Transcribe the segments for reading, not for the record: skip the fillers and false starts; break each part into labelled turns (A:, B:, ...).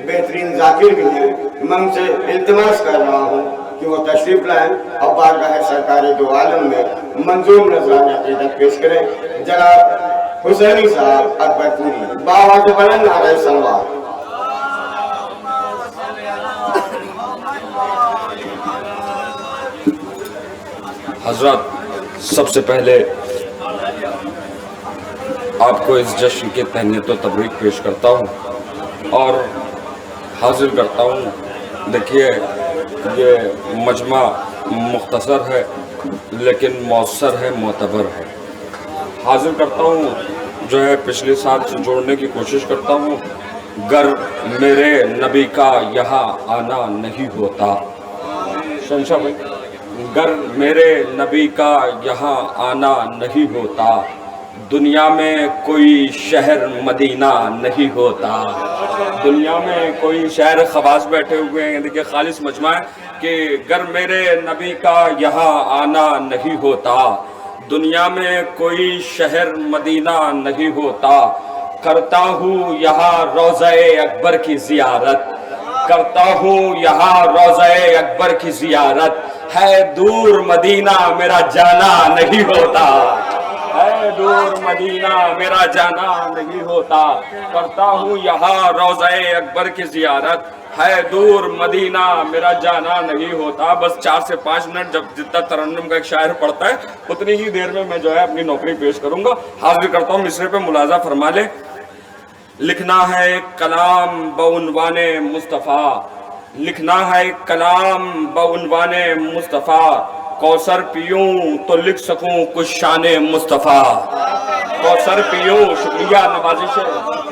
A: بہترین ذاکر بھی ہیں، میں ان سے التماس کر رہا ہوں کہ وہ تشریف لائیں اور بارگاہ سرکار دو عالم میں منظوم نذرانہ عقیدت پیش کریں۔ جناب حسینی صاحب اکبر پوری، باواز بلند نعرہ صلوات۔
B: حضرات، سب سے پہلے آپ کو اس جشن کے تہنیت و تبریک پیش کرتا ہوں اور حاضر کرتا ہوں۔ دیکھیے، یہ مجمع مختصر ہے لیکن مؤثر ہے، معتبر ہے۔ حاضر کرتا ہوں جو ہے پچھلے سال سے جوڑنے کی کوشش کرتا ہوں۔ گر میرے نبی کا یہاں آنا نہیں ہوتا، شہنشاہ بھائی، گر میرے نبی کا یہاں آنا نہیں ہوتا، دنیا میں کوئی شہر مدینہ نہیں ہوتا۔ دنیا میں کوئی شہر خواص بیٹھے ہوئے ہیں، دیکھیں خالص مجمع ہے کہ گر میرے نبی کا یہاں آنا نہیں ہوتا، دنیا میں کوئی شہر مدینہ نہیں ہوتا، کرتا ہوں یہاں روضہ اکبر کی زیارت، کرتا ہوں یہاں روضہ اکبر کی زیارت، ہے دور مدینہ میرا جانا نہیں ہوتا، ہے دور مدینہ میرا جانا نہیں ہوتا، کرتا ہوں یہاں روضہ اکبر کی زیارت، ہے دور مدینہ میرا جانا نہیں ہوتا۔ بس 4 سے 5 منٹ جب جتنا ترنم کا ایک شاعر پڑھتا ہے اتنی ہی دیر میں میں جو ہے اپنی نوکری پیش کروں گا۔ حاضر کرتا ہوں، مصرے پہ ملاحظہ فرما لے۔ لکھنا ہے ایک کلام بعنوان مصطفیٰ، لکھنا ہے ایک کلام بعنوان مصطفیٰ، کوثر پیوں تو لکھ سکوں کچھ شان مصطفیٰ، کوثر پیوں، شکریہ، نوازش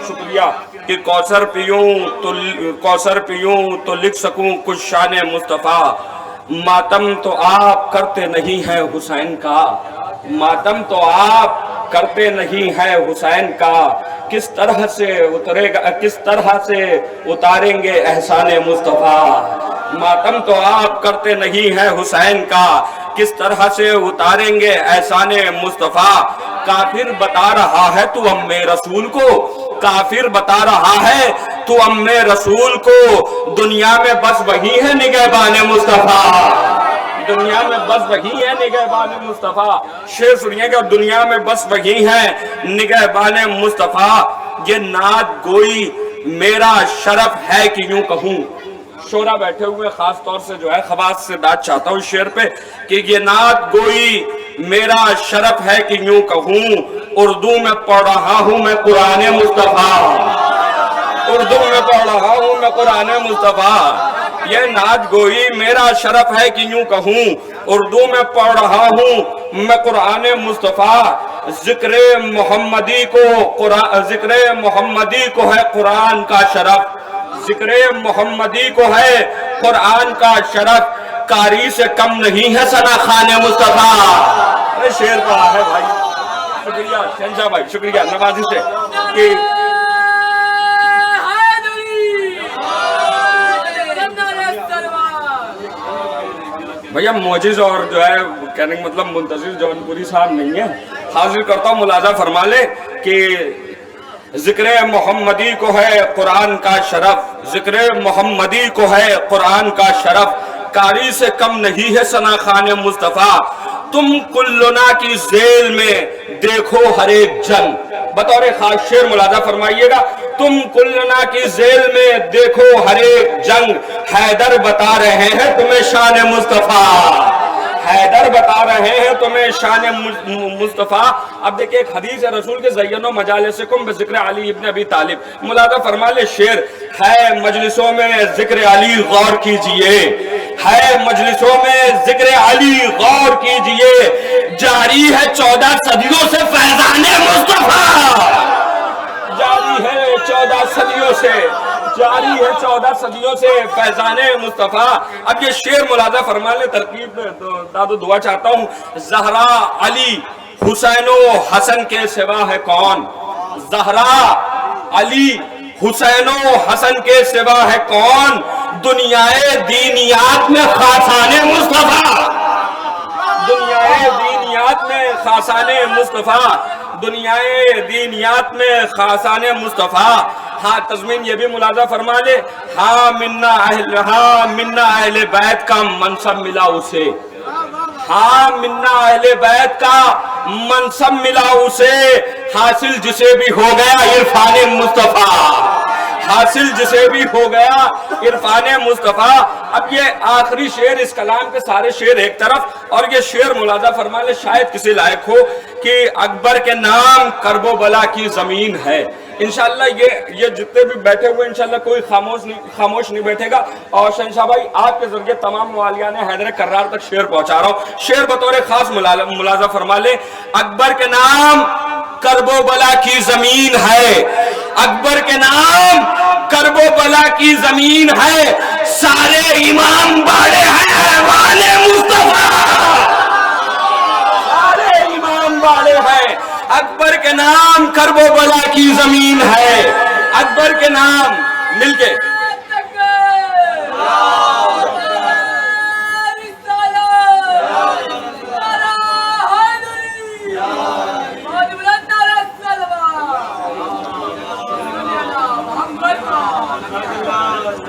B: شکریہ، کہ کوثر پیوں تو لکھ سکوں کچھ شان مصطفیٰ، ماتم تو آپ کرتے نہیں ہیں حسین کا، ماتم تو آپ کرتے نہیں ہے حسین کا، کس طرح سے اتاریں گے احسان مصطفیٰ، ماتم تو آپ کرتے نہیں ہے حسین کا، کس طرح سے اتاریں گے احسان مصطفیٰ، کافر بتا رہا ہے تو ام رسول کو، کافر بتا رہا ہے تو ام رسول کو، دنیا میں بس وہی ہے نگہبان مصطفیٰ، دنیا میں بس وہی ہے نگہبان مصطفیٰ۔ شعر سنیے گا، دنیا میں بس وہی ہے نگہبان مصطفیٰ، یہ نعت گوئی میرا شرف ہے کہ یوں کہوں، شعراء بیٹھے ہوئے خاص طور سے جو ہے خواص سے بات چاہتا ہوں شعر پہ کہ یہ نعت گوئی میرا شرف ہے کہ یوں کہوں، اردو میں پڑھ رہا ہوں میں قرآن مصطفیٰ، اردو میں پڑھ رہا ہوں میں قرآن مصطفیٰ، یہ نعت گوئی میرا شرف ہے کہ یوں کہوں، اردو میں پڑھ رہا ہوں میں قرآن مصطفیٰ، ذکر محمدی کو ہے قرآن کا شرف، ذکر محمدی کو ہے قرآن کا شرف، قاری سے کم نہیں ہے ثنا خوان مصطفیٰ۔ ارے شعر پڑھا ہے بھائی، شکریہ شہنشاہ بھائی، شکریہ نوازش سے کہ بھیا معجز اور جو ہے کہنے کا مطلب منتظر جون پوری صاحب نہیں ہے۔ حاضر کرتا ہوں، ملاحظہ فرما لے کہ ذکر محمدی کو ہے قرآن کا شرف، ذکر محمدی کو ہے قرآن کا شرف، قاری سے کم نہیں ہے ثنا خوان مصطفیٰ، تم کلنا کی ذیل میں دیکھو ہر ایک جنگ، بطور خاص شعر ملاحظہ فرمائیے گا، تم کلنا کی ذیل میں دیکھو ہر ایک جنگ، حیدر بتا رہے ہیں تمہیں شان مصطفیٰ، حیدر بتا رہے ہیں تمہیں شان مصطفیٰ۔ اب دیکھیں ایک حدیث ہے رسول کے زینوا مجالسکم بذکر علی ابن ابی طالب، ملاحظہ فرما لے شعر ہے، مجلسوں میں ذکر علی غور کیجئے، ہے مجلسوں میں ذکر علی غور کیجئے، جاری ہے 14 صدیوں سے فیضان مصطفیٰ، جاری ہے 14 صدیوں سے، جاری ہے 14 صدیوں سے فیضان مصطفیٰ۔ اب یہ شعر ملاحظہ فرما لے، ترکیب داد و دعا چاہتا ہوں، زہرا علی حسین و حسن کے سوا ہے کون، زہرا علی حسین و حسن کے سوا ہے کون، دنیائے دینیات میں خاصان مصطفیٰ، دنیائے دینیات میں خاصان مصطفیٰ، دنیائے دینیات میں خاصان مصطفیٰ، ہاں تضمین یہ بھی ملاحظہ فرما لے، ہاں منا اہل بیت کا منصب ملا اسے، ہاں منا اہل بیت کا منصب ملا اسے، حاصل جسے بھی ہو گیا عرفان مصطفیٰ، حاصل جسے بھی ہو گیا عرفان مصطفیٰ۔ اب یہ آخری شعر، اس کلام کے سارے شعر ایک طرف، اور یہ شعر ملاحظہ فرما لے، شاید کسی لائق ہو کہ اکبر کے نام کرب و بلا کی زمین ہے۔ انشاءاللہ یہ جتنے بھی بیٹھے ہوئے انشاءاللہ کوئی خاموش نہیں بیٹھے گا، اور شہنشاہ بھائی آپ کے ذریعے تمام موالیان حیدر کرار تک شعر پہنچا رہا ہوں۔ شعر بطور خاص ملاحظہ فرما لے، اکبر کے نام کرب و بلا کی زمین ہے، اکبر کے نام کرب و بلا کی زمین ہے، سارے امام باڑے ہیں ایوان مصطفیٰ، سارے امام باڑے ہیں، اکبر کے نام کرب و بلا کی زمین ہے، اکبر کے نام مل کے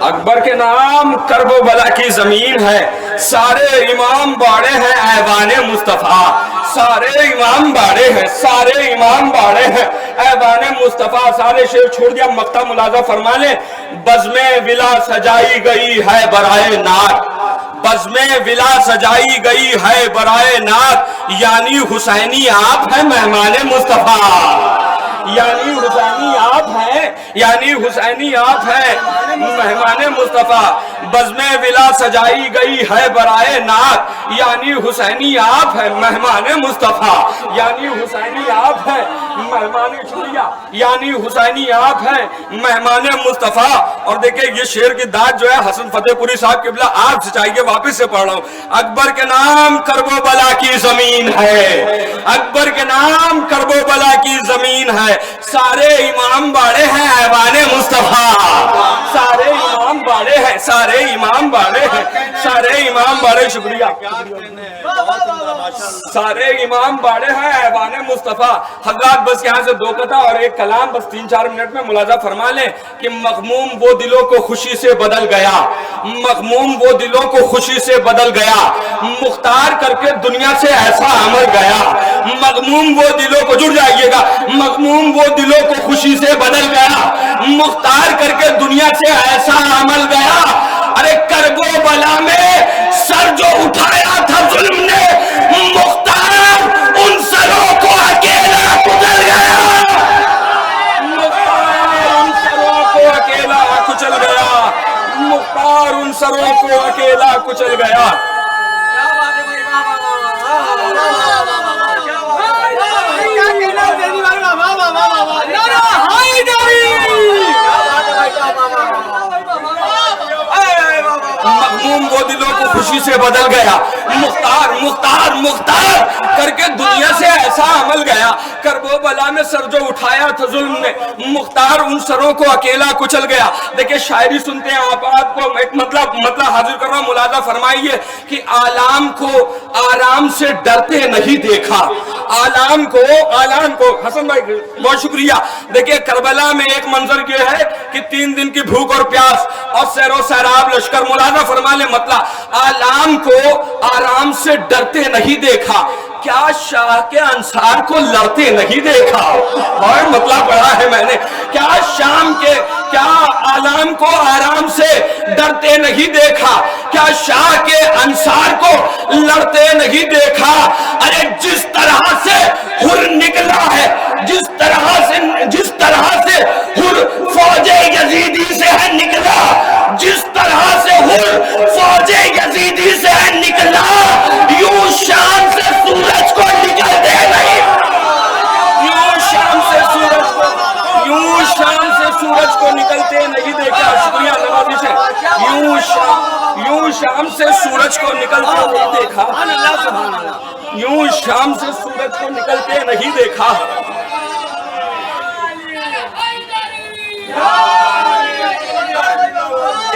B: اکبر کے نام کرب و بلا کی زمین ہے، سارے امام باڑے ہیں ایوان مصطفیٰ، سارے امام باڑے ہیں، سارے امام باڑے ہیں ایوان مصطفیٰ۔ سارے شعر چھوڑ دیا، مقطع ملاحظہ فرما لیں، بزم ولا سجائی گئی ہے برائے نات، بزم ولا سجائی گئی ہے برائے نات، یعنی حسینی آپ ہیں مہمان مصطفیٰ، یعنی حسینی آپ ہیں، یعنی حسینی آپ ہیں مہمان مصطفیٰ، بزم ولا سجائی گئی ہے برائے نات، یعنی حسینی آپ ہیں مہمان مصطفیٰ، یعنی حسینی آپ ہیں مہمان چڑیا، یعنی حسینی آپ ہیں مہمان مصطفیٰ۔ اور دیکھیں یہ شعر کی داد جو ہے حسن فتح پوری صاحب قبلہ آپ سے چاہیے، واپس سے پڑھ رہا ہوں، اکبر کے نام کرب و بلا کی زمین ہے، اکبر کے نام کرب و بلا کی زمین ہے، سارے امام باڑے ہیں ایوان مصطفیٰ، سارے امام باڑے ہیں، سارے امام باڑے ہیں، سارے امام باڑے، شکریہ، سارے امام باڑے ہیں ایوان مصطفیٰ۔ حضرات بس یہاں سے دو قطع اور ایک کلام بس 3-4 منٹ میں ملاحظہ فرما لیں کہ مغموم وہ دلوں کو خوشی سے بدل گیا، مغموم وہ دلوں کو خوشی سے بدل گیا، مختار کر کے دنیا سے ایسا عمل گیا، مغموم وہ دلوں کو، جڑ جائیے گا، مغموم وہ دلوں کو خوشی سے بدل گیا، مختار کر کے دنیا سے ایسا عمل گیا، ارے کرب و بلا میں سر جو اٹھایا تھا ظلم نے، مختار ان سروں کو اکیلا کچل گیا، مختار ان سروں کو اکیلا کچل گیا، مختار ان سروں کو اکیلا کچل گیا۔ مغموم وہ دلوں کو خوشی سے بدل گیا، مختار مختار مختار کر کے دنیا سے ایسا عمل گیا، کرب و بلا میں سر جو اٹھایا تھا ظلم نے، مختار ان سروں کو اکیلا کچل گیا۔ دیکھیں شاعری سنتے ہیں آپ کو ایک مطلب حاضر کر رہا ہوں، ملاحظہ فرمائیے کہ آلام کو آرام سے ڈرتے نہیں دیکھا، آلام کو حسن بھائی بہت شکریہ۔ دیکھیں کربلا میں ایک منظر یہ ہے کہ 3 دن کی بھوک اور پیاس اور سیر و سیراب لشکر، ملاحظہ فرما لیں مطلب، آلام کو آرام سے ڈرتے نہیں دیکھا، کیا شاہ کے انصار کو لڑتے نہیں دیکھا، اور مطلب پڑھا ہے میں نے، کیا آلام کو آرام سے ڈرتے نہیں دیکھا، کیا شاہ کے انصار کو لڑتے نہیں دیکھا، ارے جس طرح سے ہر نکلا ہے، جس طرح سے ہر فوج یزیدی سے ہے نکلا، جس طرح سے ہر فوج یزیدی سے ہے نکلا، یوں شام سے سورج کو نکلتے نہیں، یوں شام سے سورج کو نکلتے نہیں دیکھا، شکریہ نوازش ہے، یوں شام سے سورج کو نکلتے نہیں دیکھا، یوں شام سے سورج کو نکلتے نہیں دیکھا۔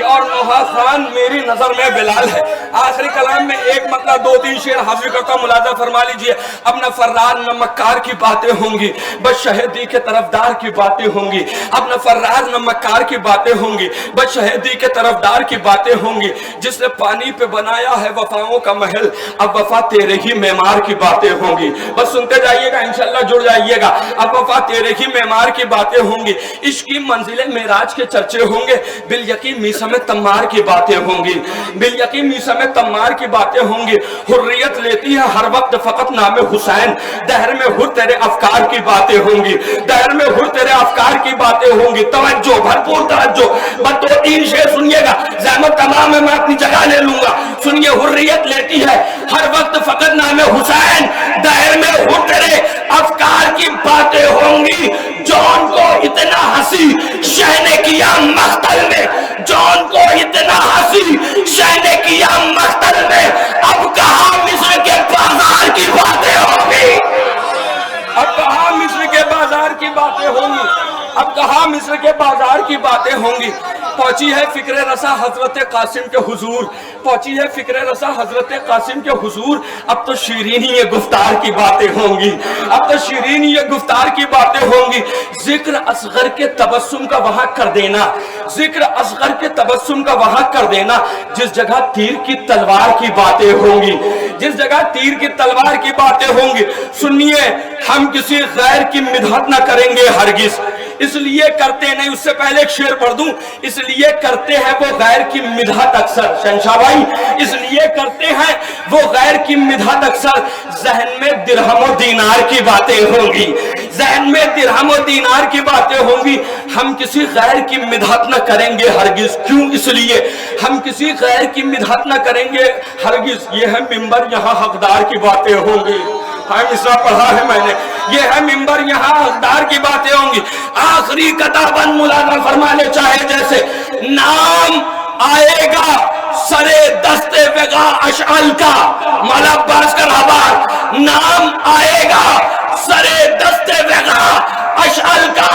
B: کہ اور نوحہ خان میری نظر میں بلال ہے۔ آخری کلام میں ایک مطلب 2-3 شعر حاضر کرتا ہوں، ملاحظہ فرما لیجئے۔ اب نہ فرار نہ مکار کی باتیں ہوں گی، بس شہیدی کے طرفدار کی باتیں ہوں گی۔ اب نہ فرار نہ مکار کی باتیں ہوں گی، بس شہیدی کے طرفدار کی باتیں ہوں گی۔ جس نے پانی پہ بنایا ہے وفاؤں کا محل، اب وفا تیرے ہی معمار کی باتیں ہوں گی۔ بس سنتے جائیے گا، انشاءاللہ جڑ جائیے گا۔ اب وفا تیرے ہی معمار کی باتیں ہوں گی۔ عشق کی منزل معراج کے چرچے ہوں گے، بالیقین میسم تمار کی باتیں ہوں گی، بالیقین میسم تمار کی باتیں ہوں گی۔ حریت لیتی ہے ہر وقت فقط نام حسین، دہر میں ہر تیرے افکار کی باتیں ہوں گی، دہر میں ہر تیرے افکار کی باتیں ہوں گی۔ توجہ، بھرپور توجہ، بس 2-3 شعر سنیے گا، زحمت تمام ہے میں اپنی جگہ لے لوں گا۔ سنیے، حریت لیتی ہے ہر وقت فقط نام حسین، دہر میں ہر تیرے افکار کی باتیں ہوں گی۔ جون کو اتنا ہنسی شہ نے کیا مقتل میں، جون کو اتنا ہنسی شہ نے کیا مقتل میں، اب کہاں مصر کے بازار کی باتیں ہوں گی، اب کہاں مصر کے بازار کی باتیں ہوں گی، اب کہاں مصر کے بازار کی باتیں ہوں گی۔ پہنچی ہے فکر رسا حضرت قاسم کے حضور، پہنچی ہے فکر رسا حضرت قاسم کے حضور، اب تو شیرین ہی یہ گفتار کی باتیں ہوں گی، اب تو شیرین ہی یہ گفتار کی باتیں ہوں گی۔ ذکر اصغر کے تبسم کا وہاں کر دینا، ذکر اصغر کے تبسم کا وہاں کر دینا، جس جگہ تیر کی تلوار کی باتیں ہوں گی، جس جگہ تیر کی تلوار کی باتیں ہوں گی۔ سنیے، ہم کسی غیر کی مدحت نہ کریں گے ہرگز، اس لیے کرتے نہیں، اس سے پہلے ایک شعر پڑھ دوں، اس لیے کرتے ہیں وہ غیر کی مدحت اکثر، شہنشاہ بھائی، اس لیے کرتے ہیں وہ غیر کی مدحت اکثر، ذہن میں درہم و دینار کی باتیں ہوں گی، ذہن میں درہم و دینار کی باتیں ہوں گی۔ ہم کسی غیر کی مدحت نہ کریں گے ہرگز، کیوں؟ اس لیے ہم کسی غیر کی مدحت نہ کریں گے ہرگز، یہ ہے منبر یہاں حقدار کی باتیں ہوں گی۔ مصرع پڑھا ہے میں نے، یہ ہے منبر یہاں حقدار کی باتیں ہوں گی۔ آخری کتابن ملاحظہ فرمانے چاہے جیسے، نام آئے گا سرے دستے وگا اشعل کا، مولا عباس کا رہبار، نام آئے گا سرے دستے وگا اشعل کا،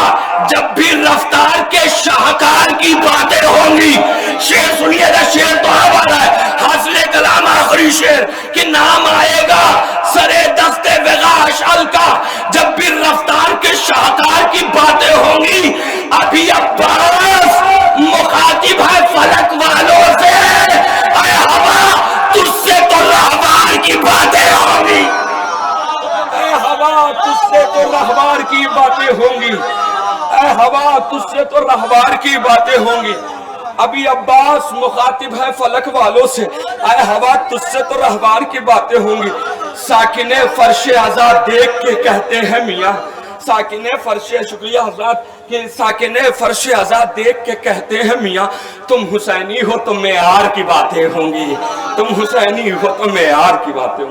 B: جب بھی رفتار کے شاہکار کی باتیں ہوں گی۔ شعر سنیے گا، شعر تو آواز ہے، حاصل کلام آخری شعر کہ نام آئے گا سرے دستے وگا اشعل کا، جب بھی رفتار کے شاہکار کی باتیں ہوں گی۔ ابھی عباس مخاطب ہے فلک والوں سے، اے ہوا تجھ سے تو رہبار کی باتیں ہوں گی، اے ہوا تجھ سے تو رہبار کی باتیں ہوں گی، اے ہوا تجھ سے تو رہبار کی باتیں ہوں گی۔ ابھی عباس مخاطب ہے فلک والوں سے، اے ہوا تجھ سے تو رہبار کی باتیں ہوں گی۔ ساکن فرش آزاد دیکھ کے کہتے ہیں میاں، ساکن فرش، شکریہ حضرات، کہ ساکن فرش آزاد دیکھ کے کہتے ہیں میاں، تم حسینی ہو تو معیار کی باتیں ہوں گی، تم حسینی ہو تو معیار کی باتیں ہوں گی۔